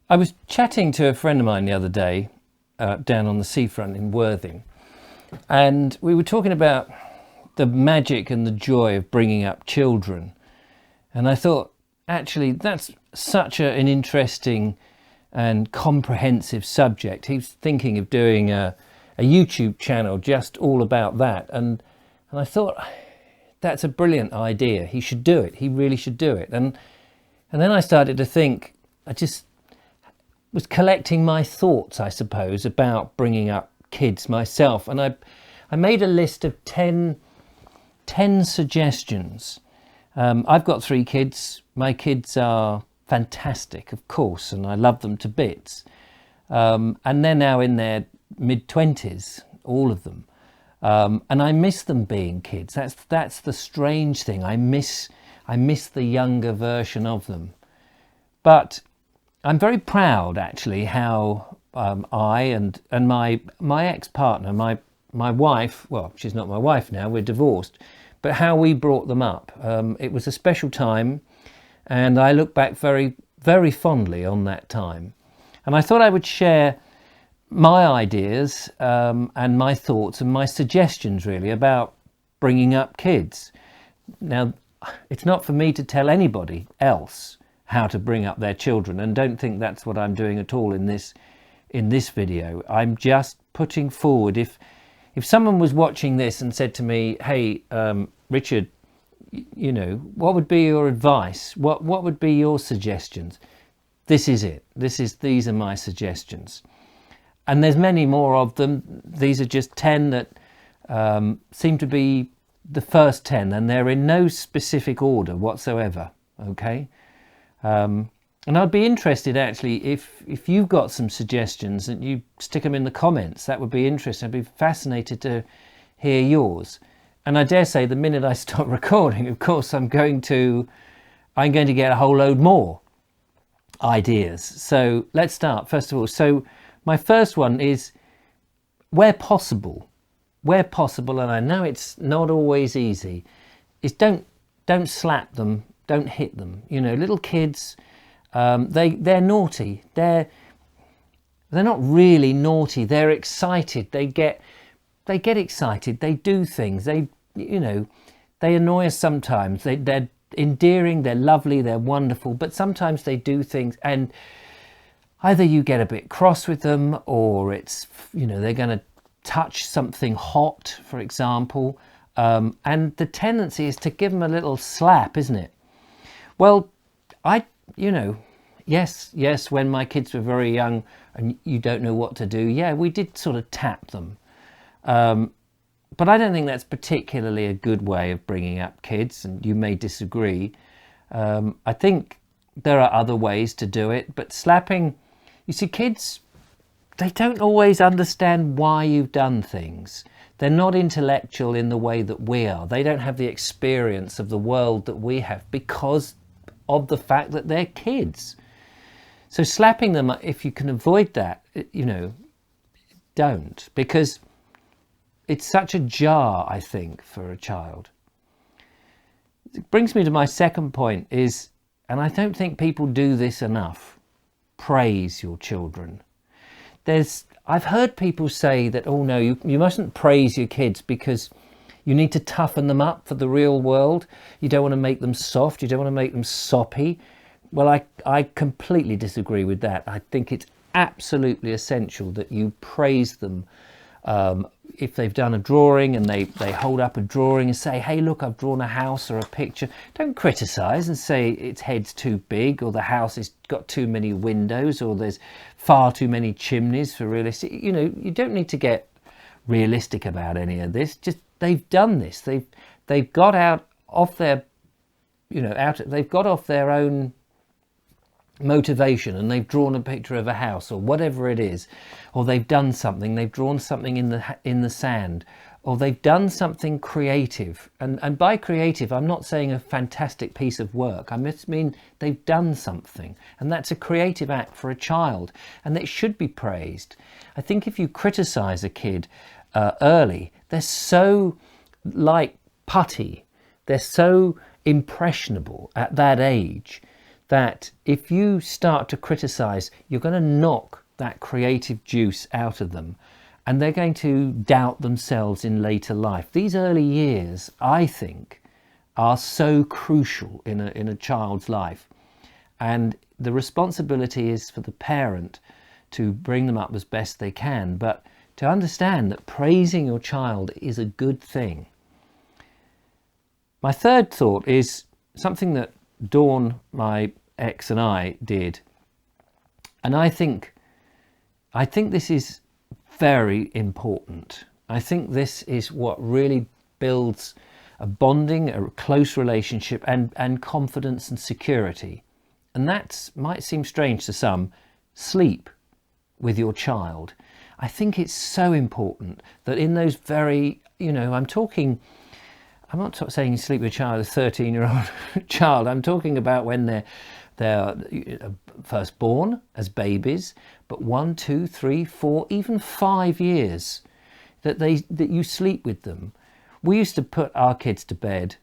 I was chatting to a friend of mine the other day down on the seafront in Worthing, and we were talking about the magic and the joy of bringing up children. And I thought, actually, that's such an interesting and comprehensive subject. He's thinking of doing a YouTube channel just all about that. And I thought, that's a brilliant idea. He should do it. He really should do it. And then I started to think, I just was collecting my thoughts, I suppose, about bringing up kids myself. And I made a list of 10 suggestions. I've got 3 kids. My kids are fantastic, of course, and I love them to bits. And they're now in their mid-20s, all of them. And I miss them being kids. That's the strange thing. I miss the younger version of them. But I'm very proud, actually, how I and my ex-partner, my wife, well, she's not my wife now, we're divorced, but how we brought them up. It was a special time, and I look back very, very fondly on that time. And I thought I would share my ideas and my thoughts and my suggestions, really, about bringing up kids. Now, it's not for me to tell anybody else how to bring up their children, and don't think that's what I'm doing at all in this video. I'm just putting forward, if someone was watching this and said to me, hey, Richard, you know, what would be your advice? What would be your suggestions? This is it. These are my suggestions. And there's many more of them. These are just 10 that seem to be the first 10, and they're in no specific order whatsoever, okay? And I'd be interested, actually, if you've got some suggestions, and you stick them in the comments. That would be interesting. I'd be fascinated to hear yours. And I dare say the minute I stop recording, of course, I'm going to get a whole load more ideas. So let's start, first of all. So my first one is, where possible, and I know it's not always easy, is don't slap them, don't hit them. You know, little kids, they're naughty. They're not really naughty. They're excited. They get excited. They do things. They annoy us sometimes. They're endearing. They're lovely. They're wonderful. But sometimes they do things, and either you get a bit cross with them, or it's, they're going to touch something hot, for example. And the tendency is to give them a little slap, isn't it? Well, yes, when my kids were very young and you don't know what to do, yeah, we did sort of tap them. But I don't think that's particularly a good way of bringing up kids, and you may disagree. I think there are other ways to do it, but slapping, you see, kids, they don't always understand why you've done things. They're not intellectual in the way that we are. They don't have the experience of the world that we have because of the fact that they're kids. So slapping them, if you can avoid that, don't, because it's such a jar, I think, for a child. It brings me to my second point is, and I don't think people do this enough, praise your children. I've heard people say that, oh no, you mustn't praise your kids because you need to toughen them up for the real world. You don't want to make them soft. You don't want to make them soppy. Well, I completely disagree with that. I think it's absolutely essential that you praise them. If they've done a drawing and they hold up a drawing and say, hey, look, I've drawn a house or a picture. Don't criticize and say its head's too big, or the house has got too many windows, or there's far too many chimneys for realistic. You don't need to get realistic about any of this. Just, they've done this. They've got out off their, they've got off their own motivation, and they've drawn a picture of a house or whatever it is, or they've done something, they've drawn something in the sand, or they've done something creative. And by creative, I'm not saying a fantastic piece of work. I just mean they've done something, and that's a creative act for a child, and it should be praised. I think if you criticize a kid early, they're so like putty, they're so impressionable at that age that if you start to criticize, you're going to knock that creative juice out of them, and they're going to doubt themselves in later life. These early years, I think, are so crucial in a child's life, and the responsibility is for the parent to bring them up as best they can, but to understand that praising your child is a good thing. My third thought is something that Dawn, my ex, and I did, and I think this is very important. I think this is what really builds a bonding, a close relationship, and confidence and security. And that might seem strange to some. Sleep with your child. I think it's so important that in those very, I'm not saying you sleep with a child, a 13-year-old child. I'm talking about when they're first born as babies, but 1, 2, 3, 4, even 5 years that you sleep with them. We used to put our kids to bed.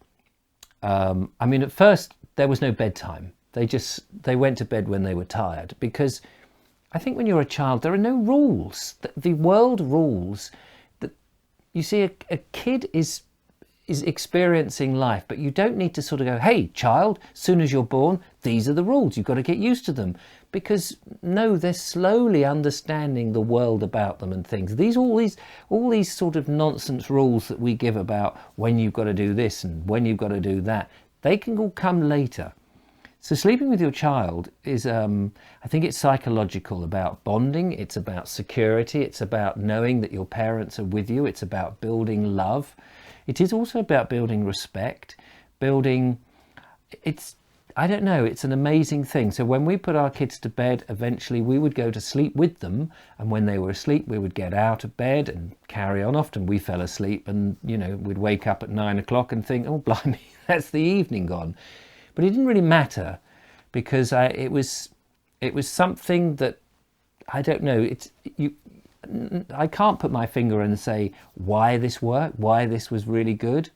At first there was no bedtime. They went to bed when they were tired, because I think when you're a child there are no rules. The world rules. That you see, a kid is experiencing life, but you don't need to sort of go, hey child, soon as you're born, these are the rules, you've got to get used to them. Because no, they're slowly understanding the world about them and things. All these sort of nonsense rules that we give about when you've got to do this and when you've got to do that, they can all come later. So sleeping with your child is, I think it's psychological, about bonding, it's about security, it's about knowing that your parents are with you, it's about building love. It is also about building respect, it's an amazing thing. So when we put our kids to bed, eventually we would go to sleep with them, and when they were asleep we would get out of bed and carry on. Often we fell asleep and we'd wake up at 9 o'clock and think, oh blimey, that's the evening gone. But it didn't really matter, because it was something that, I don't know, I can't put my finger and say why this worked, why this was really good,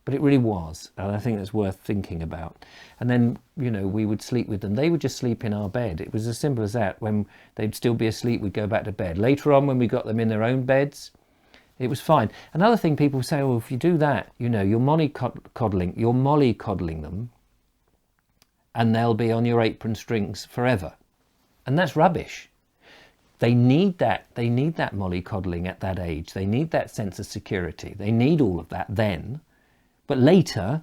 but it really was, and I think that's worth thinking about. And then we would sleep with them. They would just sleep in our bed. It was as simple as that. When they'd still be asleep, we'd go back to bed. Later on, when we got them in their own beds, it was fine. Another thing, people say, oh, if you do that, you're mollycoddling them, and they'll be on your apron strings forever. And that's rubbish. They need that mollycoddling at that age. They need that sense of security. They need all of that then. But later,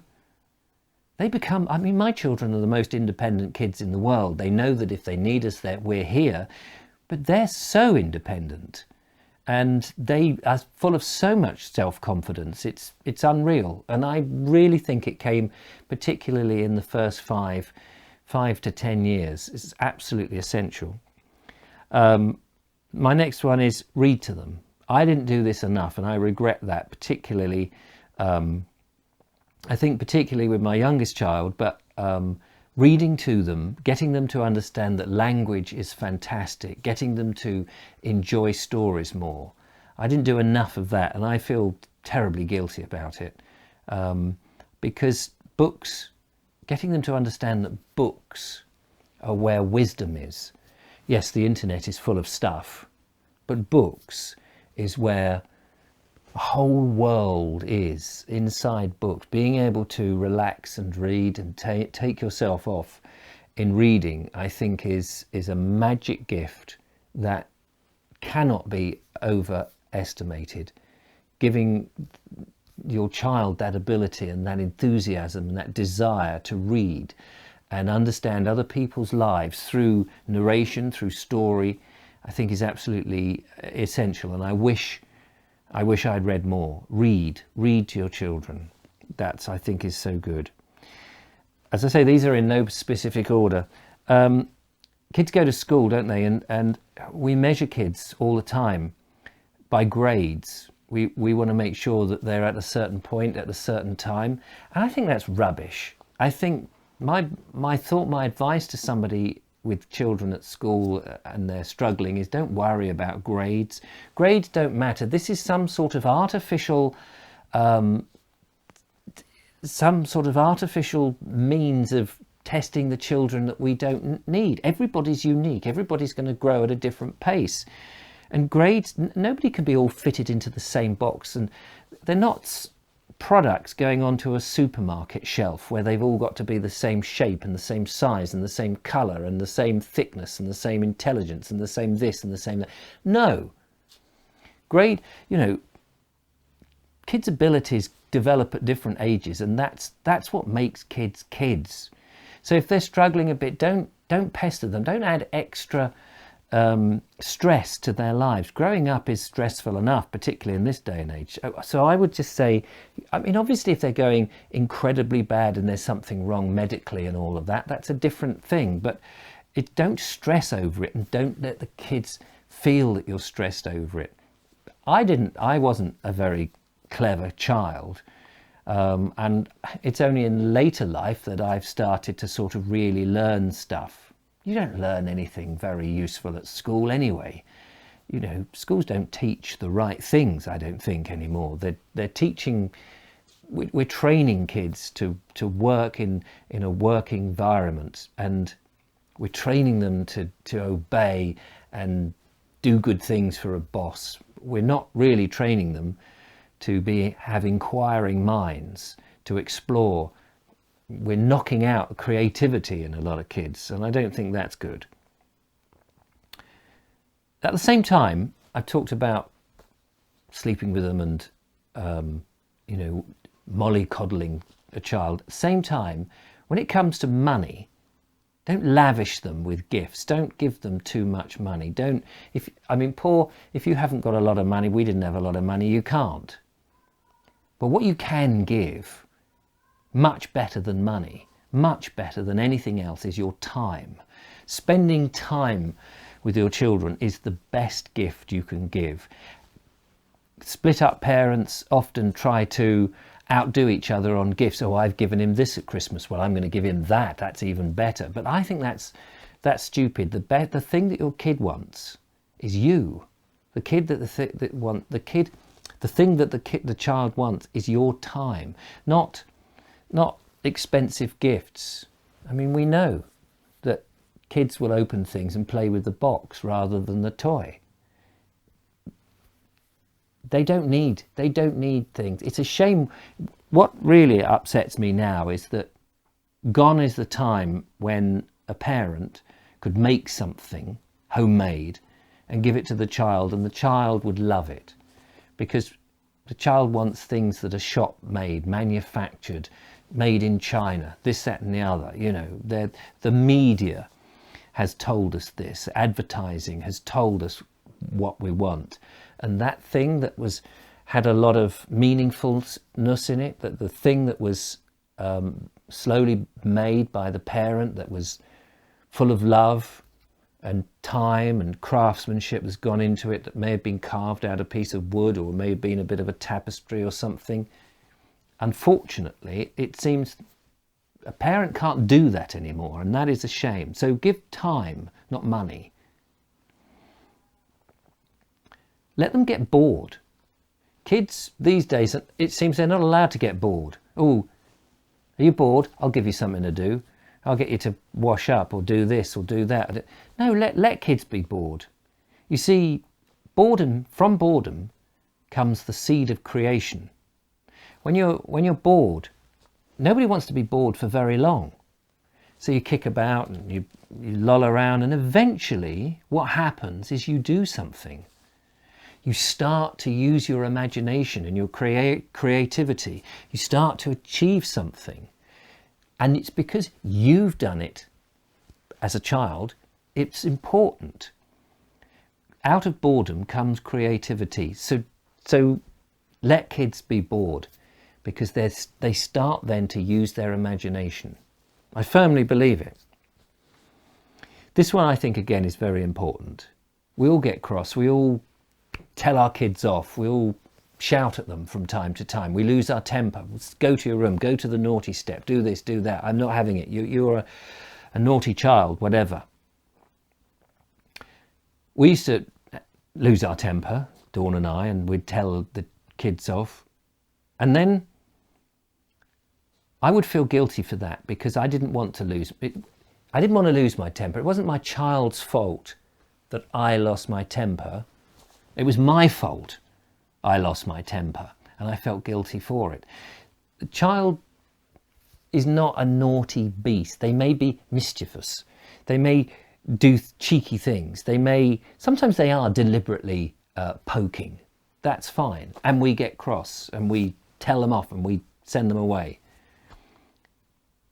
they become, my children are the most independent kids in the world. They know that if they need us, we're here. But they're so independent. And they are full of so much self-confidence. It's unreal. And I really think it came particularly in the first 5 to 10 years. It's absolutely essential. My next one is read to them. I didn't do this enough, and I regret that, particularly, I think particularly with my youngest child, but reading to them, getting them to understand that language is fantastic, getting them to enjoy stories more. I didn't do enough of that, and I feel terribly guilty about it, because books, getting them to understand that books are where wisdom is. Yes, the internet is full of stuff, but books is where the whole world is, inside books. Being able to relax and read and take yourself off in reading, I think is a magic gift that cannot be overestimated. Giving your child that ability and that enthusiasm and that desire to read and understand other people's lives through narration, through story, I think is absolutely essential. And I wish I'd read more. Read to your children. That's, I think, is so good. As I say, these are in no specific order. Kids go to school, don't they? And we measure kids all the time by grades. We want to make sure that they're at a certain point at a certain time. And I think that's rubbish. I think my advice to somebody with children at school and they're struggling is, don't worry about grades. Grades don't matter. This is some sort of artificial means of testing the children that we don't need. Everybody's unique. Everybody's going to grow at a different pace. And grades, nobody can be all fitted into the same box. And they're not products going onto a supermarket shelf where they've all got to be the same shape and the same size and the same colour and the same thickness and the same intelligence and the same this and the same that. No. Grade, kids' abilities develop at different ages, and that's what makes kids kids. So if they're struggling a bit, don't pester them. Don't add extra stress to their lives. Growing up is stressful enough, particularly in this day and age. So I would just say, I mean, obviously if they're going incredibly bad and there's something wrong medically and all of that, that's a different thing. But don't stress over it, and don't let the kids feel that you're stressed over it. I wasn't a very clever child, and it's only in later life that I've started to sort of really learn stuff. You don't learn anything very useful at school anyway. Schools don't teach the right things, I don't think, anymore. They're teaching, we're training kids to work in a work environment, and we're training them to obey and do good things for a boss. We're not really training them to have inquiring minds, to explore. We're knocking out creativity in a lot of kids, and I don't think that's good. At the same time, I've talked about sleeping with them and, mollycoddling a child. At the same time, when it comes to money, don't lavish them with gifts. Don't give them too much money. If you haven't got a lot of money, we didn't have a lot of money, you can't. But what you can give, much better than money, much better than anything else, is your time. Spending time with your children is the best gift you can give. Split up parents often try to outdo each other on gifts. Oh, I've given him this at Christmas, well, I'm going to give him that. That's even better. But I think that's stupid. The thing that your kid wants is you. The thing that the child wants is your time, not expensive gifts. I mean, we know that kids will open things and play with the box rather than the toy. They don't need things. It's a shame. What really upsets me now is that gone is the time when a parent could make something homemade and give it to the child, and the child would love it, because the child wants things that are shop made, manufactured, made in China, this, that and the other. The media has told us this. Advertising has told us what we want. And that thing that had a lot of meaningfulness in it, that the thing that was slowly made by the parent, that was full of love and time and craftsmanship has gone into it, that may have been carved out of a piece of wood or may have been a bit of a tapestry or something. Unfortunately, it seems a parent can't do that anymore, and that is a shame. So give time, not money. Let them get bored. Kids these days, it seems they're not allowed to get bored. Oh, are you bored? I'll give you something to do. I'll get you to wash up or do this or do that. No, let kids be bored. You see, from boredom comes the seed of creation. When you're bored, nobody wants to be bored for very long. So you kick about and you loll around, and eventually what happens is you do something. You start to use your imagination and your creativity. You start to achieve something. And it's because you've done it as a child. It's important. Out of boredom comes creativity. So let kids be bored, because they start then to use their imagination. I firmly believe it. This one, I think, again, is very important. We all get cross. We all tell our kids off. We all shout at them from time to time. We lose our temper. Go to your room. Go to the naughty step. Do this, do that. I'm not having it. You're a naughty child, whatever. We used to lose our temper, Dawn and I, and we'd tell the kids off. And then I would feel guilty for that because I didn't want to lose it. I didn't want to lose my temper. It wasn't my child's fault that I lost my temper. It was my fault I lost my temper, and I felt guilty for it. The child is not a naughty beast. They may be mischievous. They may do cheeky things. Sometimes they are deliberately poking. That's fine. And we get cross and we tell them off and we send them away.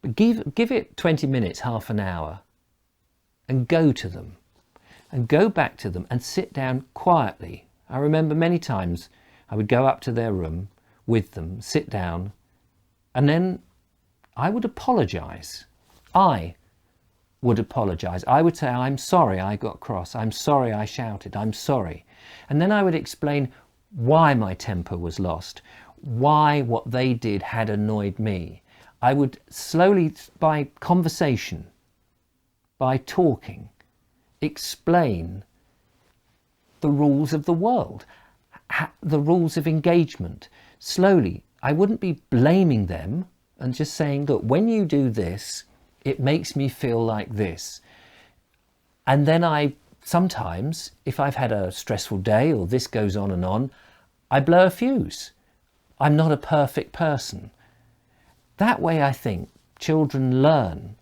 But give it 20 minutes, half an hour, and go to them and go back to them and sit down quietly. I remember many times I would go up to their room with them, sit down, and then I would apologise. I would apologise. I would say, I'm sorry I got cross. I'm sorry I shouted. I'm sorry. And then I would explain why my temper was lost, why what they did had annoyed me. I would slowly, by conversation, by talking, explain the rules of the world, the rules of engagement. Slowly, I wouldn't be blaming them and just saying, look, when you do this, it makes me feel like this. And then sometimes, if I've had a stressful day or this goes on, I blow a fuse. I'm not a perfect person. That way, I think, children learn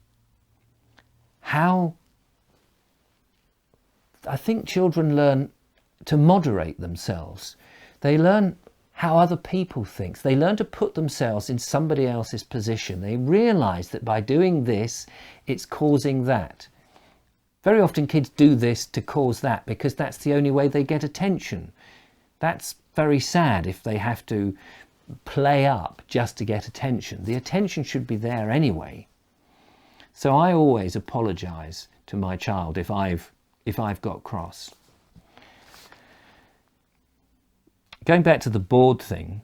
to moderate themselves. They learn how other people think. They learn to put themselves in somebody else's position. They realise that by doing this, it's causing that. Very often kids do this to cause that because that's the only way they get attention. That's very sad if they have to play up just to get attention. The attention should be there anyway. So I always apologise to my child if I've got cross. Going back to the bored thing,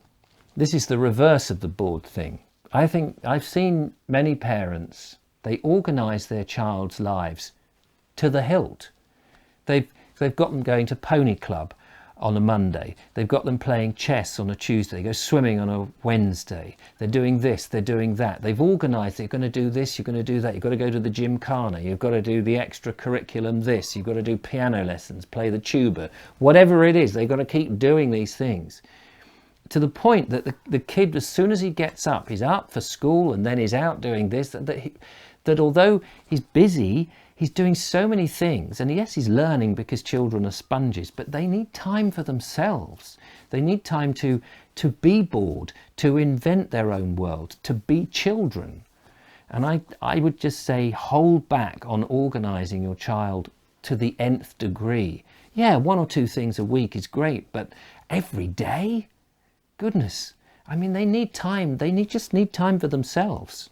this is the reverse of the bored thing. I think I've seen many parents, they organise their child's lives to the hilt. They've got them going to pony club on a Monday. They've got them playing chess on a Tuesday. They go swimming on a Wednesday. They're doing this, they're doing that. They've organised, you're going to do this, you're going to do that. You've got to go to the gymkhana. You've got to do the extra curriculum this. You've got to do piano lessons, play the tuba. Whatever it is, they've got to keep doing these things. To the point that the kid, as soon as he gets up, he's up for school and then he's out doing this, that although he's busy, he's doing so many things, and yes, he's learning because children are sponges, but they need time for themselves. They need time to be bored, to invent their own world, to be children. And I would just say, hold back on organising your child to the nth degree. Yeah, 1 or 2 things a week is great, but every day? Goodness. I mean, they need time. They just need time for themselves.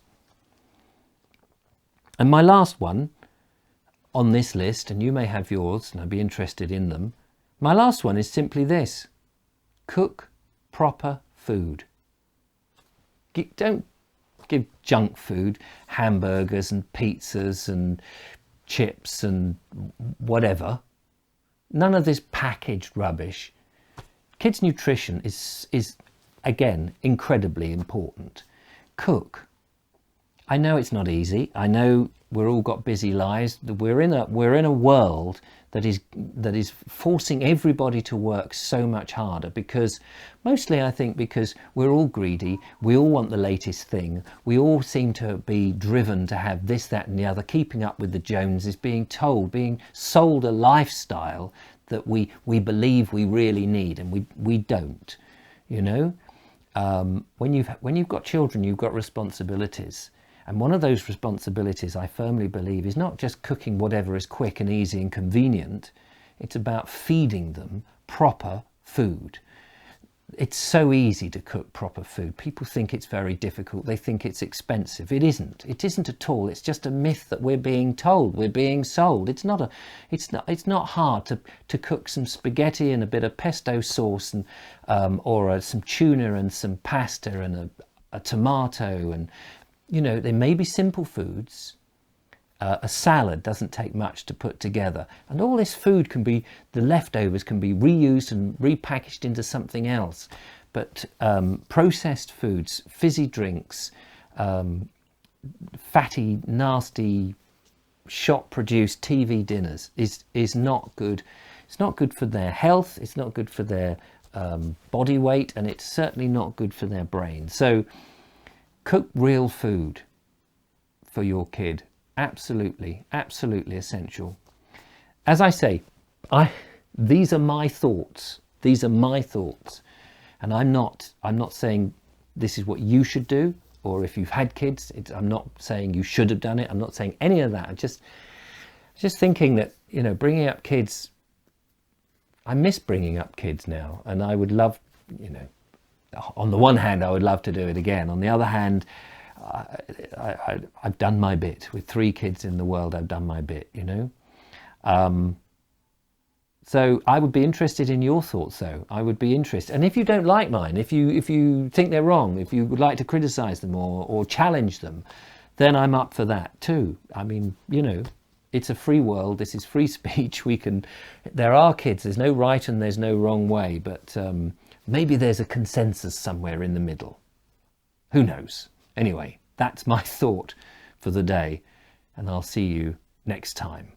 And my last one on this list, and you may have yours, and I'd be interested in them. My last one is simply this: cook proper food. Don't give junk food, hamburgers and pizzas and chips and whatever. None of this packaged rubbish. Kids' nutrition is again incredibly important. Cook. I know it's not easy. I know we're all got busy lives. We're in a world that is forcing everybody to work so much harder, because mostly I think because we're all greedy. We all want the latest thing. We all seem to be driven to have this, that and the other, keeping up with the Joneses, being sold a lifestyle that we believe we really need, and we don't, you know. When you've got children, you've got responsibilities. And one of those responsibilities, I firmly believe, is not just cooking whatever is quick and easy and convenient. It's about feeding them proper food. It's so easy to cook proper food. People think it's very difficult. They think it's expensive. It isn't. It isn't at all. It's just a myth that we're being told. We're being sold. It's not hard to cook some spaghetti and a bit of pesto sauce and or some tuna and some pasta and a tomato, and you know, there may be simple foods. A salad doesn't take much to put together, and all this food the leftovers can be reused and repackaged into something else. But processed foods, fizzy drinks, fatty, nasty, shop-produced TV dinners is not good. It's not good for their health. It's not good for their body weight, and it's certainly not good for their brain. So cook real food for your kid. Absolutely, absolutely essential. As I say, these are my thoughts. These are my thoughts, and I'm not saying this is what you should do, or if you've had kids, I'm not saying you should have done it. I'm not saying any of that. I'm just thinking that, you know, bringing up kids, I miss bringing up kids now, and I would love, you know, on the one hand, I would love to do it again. On the other hand, I've done my bit. With 3 kids in the world, I've done my bit, you know. So I would be interested in your thoughts, though. I would be interested. And if you don't like mine, if you think they're wrong, if you would like to criticize them or challenge them, then I'm up for that too. I mean, you know, it's a free world. This is free speech. There are kids. There's no right and there's no wrong way, but maybe there's a consensus somewhere in the middle. Who knows? Anyway, that's my thought for the day, and I'll see you next time.